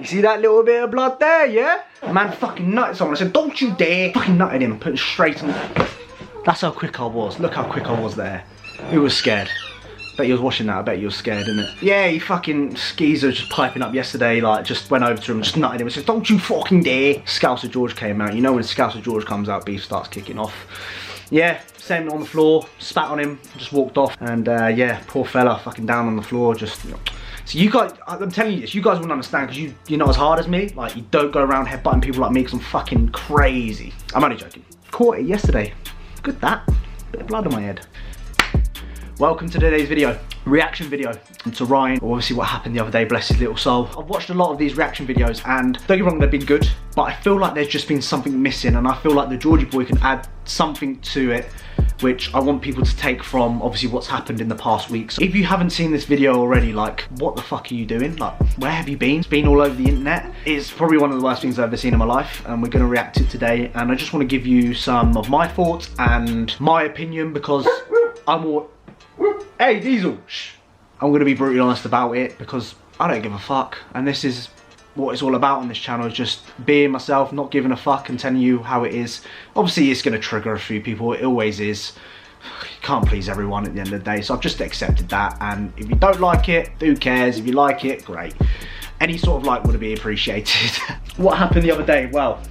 You see that little bit of blood there, yeah? Man fucking nutted someone. I said, don't you dare. Fucking nutted him, put him straight on. That's how quick I was. Look how quick I was there. He was scared. Bet he was watching that. I bet he was scared, innit? Yeah, he fucking skeezer just piping up yesterday, like just went over to him and just nutted him and said, don't you fucking dare. Scouser George came out. You know when Scouser George comes out, beef starts kicking off. Yeah, same on the floor, spat on him, just walked off. And yeah, poor fella, fucking down on the floor, just, you know. So you guys, I'm telling you this, you guys wouldn't understand because you're not as hard as me. Like, you don't go around headbutting people like me because I'm fucking crazy. I'm only joking. Caught it yesterday. Good that. Bit of blood on my head. Welcome to today's video. Reaction video to Ryan. Obviously what happened the other day, bless his little soul. I've watched a lot of these reaction videos and don't get me wrong, they've been good, but I feel like there's just been something missing, and I feel like the Georgie boy can add something to it which I want people to take from obviously what's happened in the past week. So if you haven't seen this video already, like, what the fuck are you doing? Like, where have you been? It's been all over the internet. It's probably one of the worst things I've ever seen in my life, and we're gonna react to it today. And I just wanna give you some of my thoughts and my opinion because I'm all... Hey, Diesel! Shh. I'm gonna be brutally honest about it because I don't give a fuck. And this is what it's all about on this channel, is just being myself, not giving a fuck and telling you how it is. Obviously it's gonna trigger a few people, it always is. You can't please everyone at the end of the day, so I've just accepted that. And if you don't like it, who cares? If you like it, great. Any sort of like would be appreciated. What happened the other day? Well,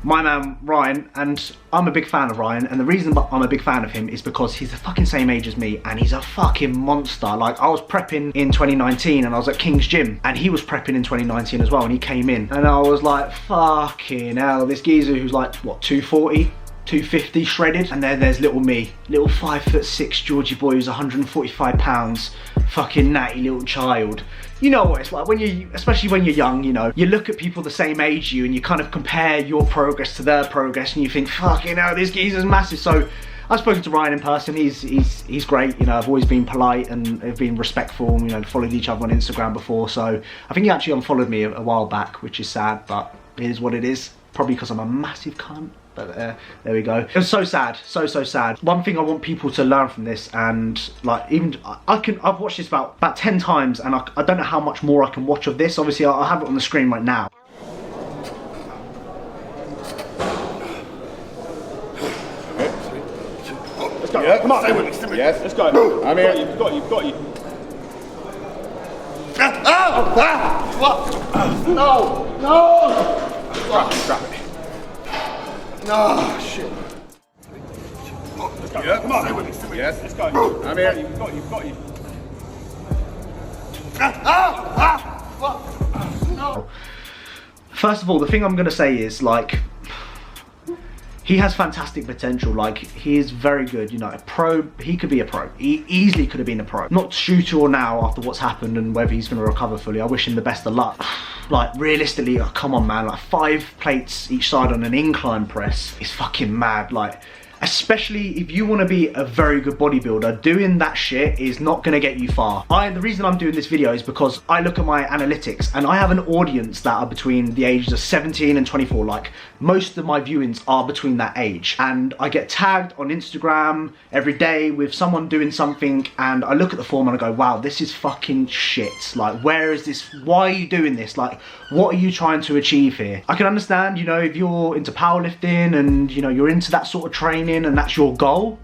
my man Ryan, and I'm a big fan of Ryan, and the reason I'm a big fan of him is because he's the fucking same age as me and he's a fucking monster. Like, I was prepping in 2019 and I was at King's Gym and he was prepping in 2019 as well, and he came in and I was like, fucking hell, this geezer who's like, what, 240? 250 shredded, and then there's little me, little 5'6" Georgie boy who's 145 pounds, fucking natty little child. You know what it's like when you, especially when you're young, you know, you look at people the same age you and you kind of compare your progress to their progress and you think, fucking hell, this geezer's massive. So I've spoken to Ryan in person, he's great, you know, I've always been polite and have been respectful, you know, followed each other on Instagram before, so I think he actually unfollowed me a while back, which is sad, but it is what it is, probably because I'm a massive cunt. But there we go. It was so sad, so sad. One thing I want people to learn from this, and like, even I've watched this about 10 times, and I don't know how much more I can watch of this. Obviously, I'll have it on the screen right now. Let's go. Yeah, come on. Stay with me. Stay with me. Yes. Let's go. I'm here. You've got you. What? No. Drop it. Oh, shit. Let's go. Yeah, come on. Stay with me. Stay with me. Yes. Let's go. I'm here. You've got you. What? No. First of all, the thing I'm going to say is, like, he has fantastic potential. Like, he is very good, you know, a pro. He could be a pro. He easily could have been a pro. Not shooter or now after what's happened and whether he's going to recover fully. I wish him the best of luck. Like, realistically, oh, come on, man, like 5 plates each side on an incline press is fucking mad. Like, especially if you want to be a very good bodybuilder, doing that shit is not going to get you far. The reason I'm doing this video is because I look at my analytics and I have an audience that are between the ages of 17 and 24. Like, most of my viewings are between that age, and I get tagged on Instagram every day with someone doing something, and I look at the form and I go, wow, this is fucking shit. Like, where is this? Why are you doing this? Like, what are you trying to achieve here? I can understand, you know, if you're into powerlifting and, you know, you're into that sort of training and that's your goal,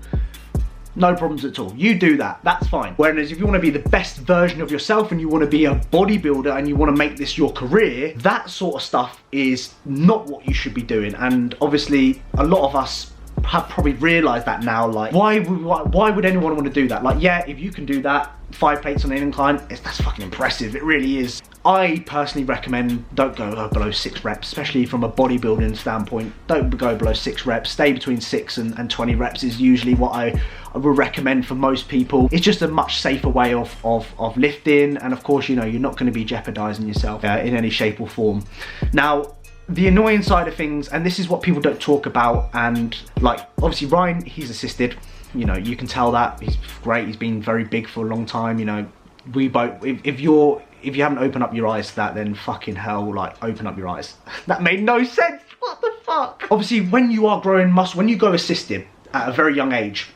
no problems at all. You do that, that's fine. Whereas if you want to be the best version of yourself and you want to be a bodybuilder and you want to make this your career, that sort of stuff is not what you should be doing. And obviously a lot of us have probably realised that now. Like, why would anyone want to do that? Like, yeah, if you can do that, 5 plates on an incline, that's fucking impressive, it really is. I personally recommend don't go below 6 reps, especially from a bodybuilding standpoint. Don't go below 6 reps, stay between 6 and 20 reps is usually what I would recommend for most people. It's just a much safer way of lifting, and of course, you know, you're not going to be jeopardizing yourself in any shape or form. Now, the annoying side of things, and this is what people don't talk about, and like, obviously Ryan, he's assisted, you know, you can tell that, he's great, he's been very big for a long time, you know, we both, if you haven't opened up your eyes to that, then fucking hell, like, open up your eyes. That made no sense, what the fuck? Obviously, when you are growing muscle, when you go assisted at a very young age,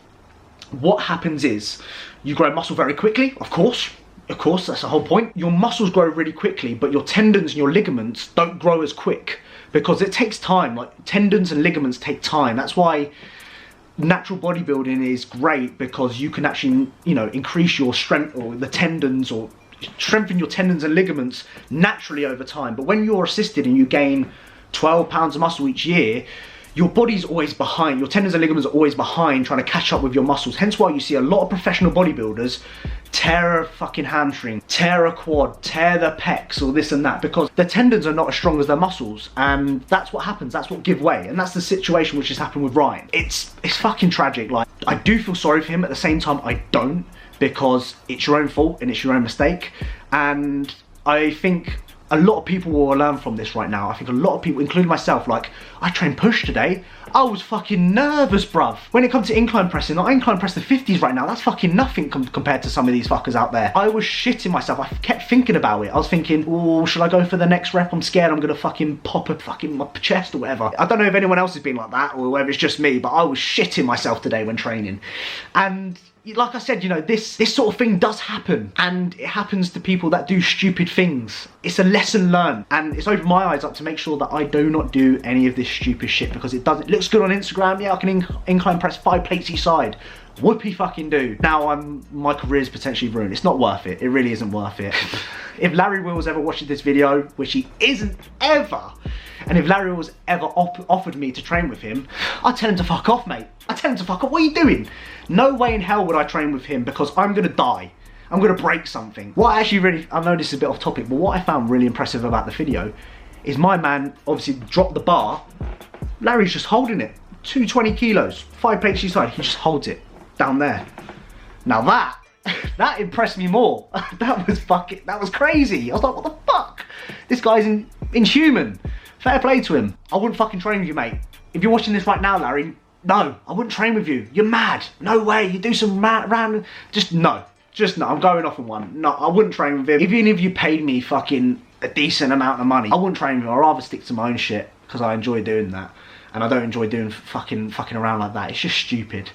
what happens is, you grow muscle very quickly, of course, of course, that's the whole point. Your muscles grow really quickly, but your tendons and your ligaments don't grow as quick because it takes time. Like, tendons and ligaments take time. That's why natural bodybuilding is great, because you can actually, you know, increase your strength or the tendons, or strengthen your tendons and ligaments naturally over time. But when you're assisted and you gain 12 pounds of muscle each year, your body's always behind. Your tendons and ligaments are always behind trying to catch up with your muscles. Hence why you see a lot of professional bodybuilders tear a fucking hamstring, tear a quad, tear their pecs, or this and that, because their tendons are not as strong as their muscles, and that's what happens. That's what give way, and that's the situation which has happened with Ryan. It's fucking tragic. Like, I do feel sorry for him. At the same time, I don't, because it's your own fault and it's your own mistake. And I think a lot of people will learn from this right now. I think a lot of people, including myself, like, I trained push today. I was fucking nervous, bruv. When it comes to incline pressing, I incline press the 50s right now. That's fucking nothing compared to some of these fuckers out there. I was shitting myself. I kept thinking about it. I was thinking, oh, should I go for the next rep? I'm scared I'm gonna fucking pop a fucking my chest or whatever. I don't know if anyone else has been like that, or whether it's just me, but I was shitting myself today when training. And like I said, you know, this sort of thing does happen, and it happens to people that do stupid things. It's a lesson learned, and it's opened my eyes up to make sure that I do not do any of this stupid shit, because it looks good on Instagram. Yeah, I can incline press 5 plates each side. Whoopie fucking do. Now my career's potentially ruined. It's not worth it. It really isn't worth it. If Larry Wills ever watches this video, which he isn't ever, and if Larry Wills ever offered me to train with him, I'd tell him to fuck off, mate. I'd tell him to fuck off. What are you doing? No way in hell would I train with him, because I'm gonna die. I'm gonna break something. What I actually really, I know this is a bit off topic, but what I found really impressive about the video is my man obviously dropped the bar. Larry's just holding it. 220 kilos, 5 plates each side. He just holds it down there. Now that impressed me more. That was crazy. I was like, what the fuck? This guy's inhuman. Fair play to him. I wouldn't fucking train with you, mate. If you're watching this right now, Larry, no, I wouldn't train with you. You're mad. No way. You do some random, just no. I'm going off on one. No, I wouldn't train with him. Even if you paid me fucking a decent amount of money, I wouldn't train with him. I'd rather stick to my own shit, because I enjoy doing that. And I don't enjoy doing fucking around like that. It's just stupid.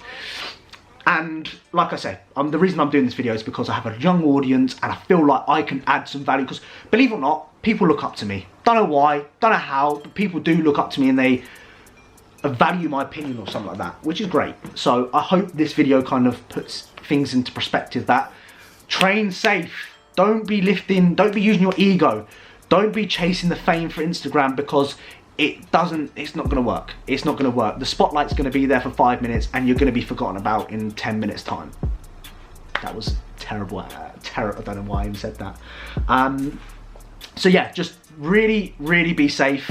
And like I said, the reason I'm doing this video is because I have a young audience, and I feel like I can add some value, because believe it or not, people look up to me. Don't know why, don't know how, but people do look up to me, and they value my opinion or something like that, which is great. So I hope this video kind of puts things into perspective, that train safe. Don't be using your ego. Don't be chasing the fame for Instagram, because it's not gonna work. It's not gonna work. The spotlight's gonna be there for 5 minutes, and you're gonna be forgotten about in 10 minutes time. That was terrible. Terrible. I don't know why I even said that. So yeah, just really, really be safe.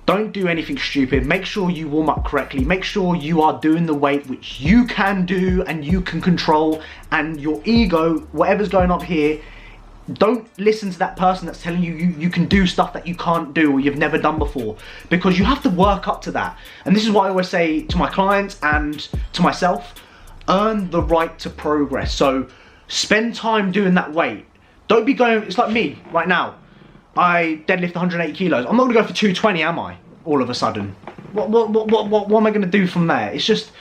Don't do anything stupid. Make sure you warm up correctly. Make sure you are doing the weight which you can do and you can control, and your ego, whatever's going on here, don't listen to that person that's telling you you can do stuff that you can't do or you've never done before, because you have to work up to that. And this is what I always say to my clients and to myself: earn the right to progress. So spend time doing that weight. Don't be going, it's like me right now. I deadlift 180 kilos. I'm not gonna go for 220, am I? All of a sudden. What am I gonna do from there? It's just,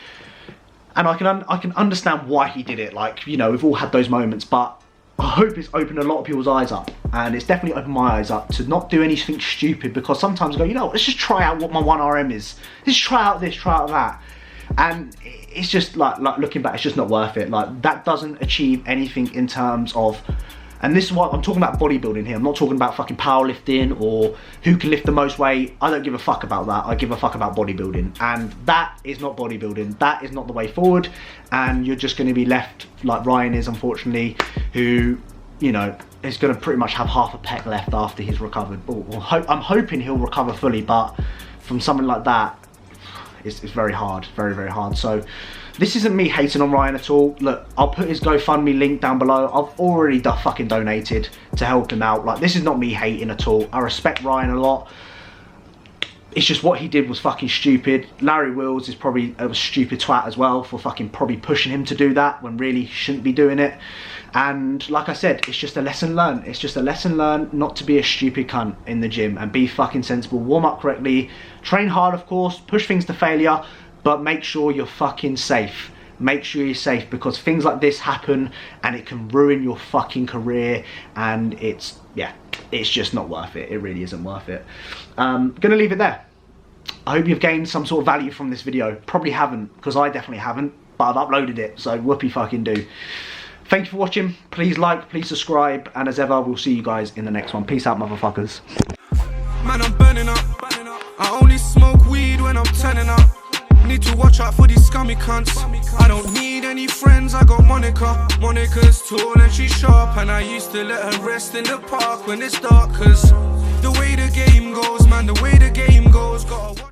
and I can understand why he did it. Like, you know, we've all had those moments, but I hope it's opened a lot of people's eyes up, and it's definitely opened my eyes up to not do anything stupid, because sometimes I go, you know, let's just try out what my 1RM is. Let's try out this, try out that. And it's just like looking back, it's just not worth it. Like, that doesn't achieve anything in terms of, and this is what I'm talking about, bodybuilding here. I'm not talking about fucking powerlifting or who can lift the most weight. I don't give a fuck about that. I give a fuck about bodybuilding, and that is not bodybuilding. That is not the way forward, and you're just going to be left like Ryan is, unfortunately, who, you know, is going to pretty much have half a pec left after he's recovered. I'm hoping he'll recover fully, but from something like that, it's very hard, very, very hard. So this isn't me hating on Ryan at all. Look, I'll put his GoFundMe link down below. I've already fucking donated to help him out. Like, this is not me hating at all. I respect Ryan a lot. It's just what he did was fucking stupid. Larry Wills is probably a stupid twat as well for fucking probably pushing him to do that when really he shouldn't be doing it. And like I said, it's just a lesson learned. It's just a lesson learned not to be a stupid cunt in the gym, and be fucking sensible. Warm up correctly. Train hard, of course. Push things to failure. But make sure you're fucking safe. make sure you're safe, because things like this happen and it can ruin your fucking career, and it's just not worth it. It really isn't worth it. Gonna leave it there. I hope you've gained some sort of value from this video. Probably haven't, because I definitely haven't, but I've uploaded it, so whoopie fucking do. Thank you for watching. Please like, please subscribe, and as ever, we'll see you guys in the next one. Peace out, motherfuckers. Man, I'm burning up. I only smoke weed when I'm turning up. Need to watch out for these scummy cunts. I don't need any friends, I got Monica. Monica's tall and she's sharp, and I used to let her rest in the park when it's dark. Cause the way the game goes, man, the way the game goes, gotta watch